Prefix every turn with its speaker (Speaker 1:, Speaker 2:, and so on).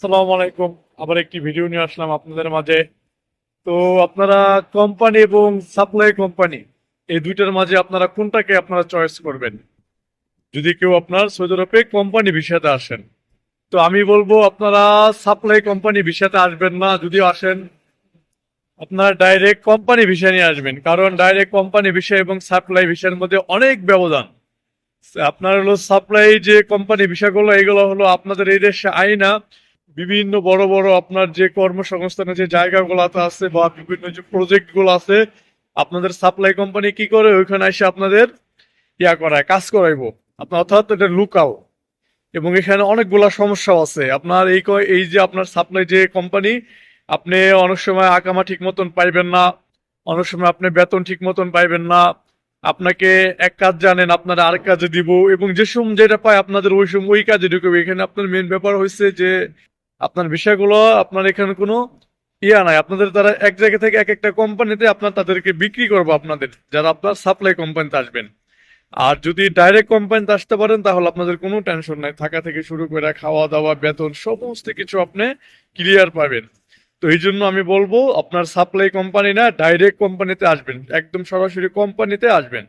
Speaker 1: আসসালামু আলাইকুম। আবার একটি ভিডিও নিয়ে আসলাম আপনাদের মাঝে। তো আপনারা কোম্পানি এবং সাপ্লাই কোম্পানি এই দুইটার মাঝে আপনারা কোনটাকে আপনারা চয়েস করবেন? যদি কেউ আপনার সৌদি আরবে কোম্পানি ভিসাতে আসেন, তো আমি বলবো আপনারা সাপ্লাই কোম্পানি ভিসাতে আসবেন না। যদিও আসেন, আপনারা ডাইরেক্ট কোম্পানি ভিসা নিয়ে আসবেন, কারণ ডাইরেক্ট কোম্পানি ভিসা এবং সাপ্লাই ভিসার মধ্যে অনেক ব্যবধান। আপনার হলো সাপ্লাই যে কোম্পানি ভিসাগুলো, এগুলো হলো আপনাদের এই দেশে আইনা বিভিন্ন বড় বড় আপনার যে কর্মসংস্থানের যে জায়গাগুলোতে আছে বা বিভিন্ন যে প্রজেক্ট গুলো আছে, আপনাদের সাপ্লাই কোম্পানি কি করে ওইখানে এসে আপনাদের করায়, কাজ করাইবো আপনার, অর্থাৎ এটা লুকাও। এবং এখানে অনেকগুলা সমস্যা আছে আপনার। এই যে আপনার সাপ্লাই যে কোম্পানি, আপনি অনেক সময় আকামা ঠিক মতন পাইবেন না, অনেক সময় আপনি বেতন ঠিক মতন পাইবেন না। আপনাকে এক কাজ জানেন আপনারা আরেক কাজে দিব, এবং যে সময় যেটা পায় আপনাদের ওই সময় ওই কাজে ঢুকবে। এখানে আপনার মেন ব্যাপার হচ্ছে যে আপনার বিষয়গুলো, আপনার এখানে কোনো নাই, আপনাদের তারা এক জায়গা থেকে এক একটা কোম্পানিতে আপনার তাদেরকে বিক্রি করবো, আপনাদের যারা আপনার সাপ্লাই কোম্পানিতে আসবেন। আর যদি ডাইরেক্ট কোম্পানিতে আসতে পারেন তাহলে আপনাদের কোনো টেনশন নাই, থাকা থেকে শুরু করে খাওয়া দাওয়া বেতন সমস্ত কিছু আপনি ক্লিয়ার পাবেন। তো এই জন্য আমি বলবো আপনার সাপ্লাই কোম্পানি না, ডাইরেক্ট কোম্পানিতে আসবেন, একদম সরাসরি কোম্পানিতে আসবেন।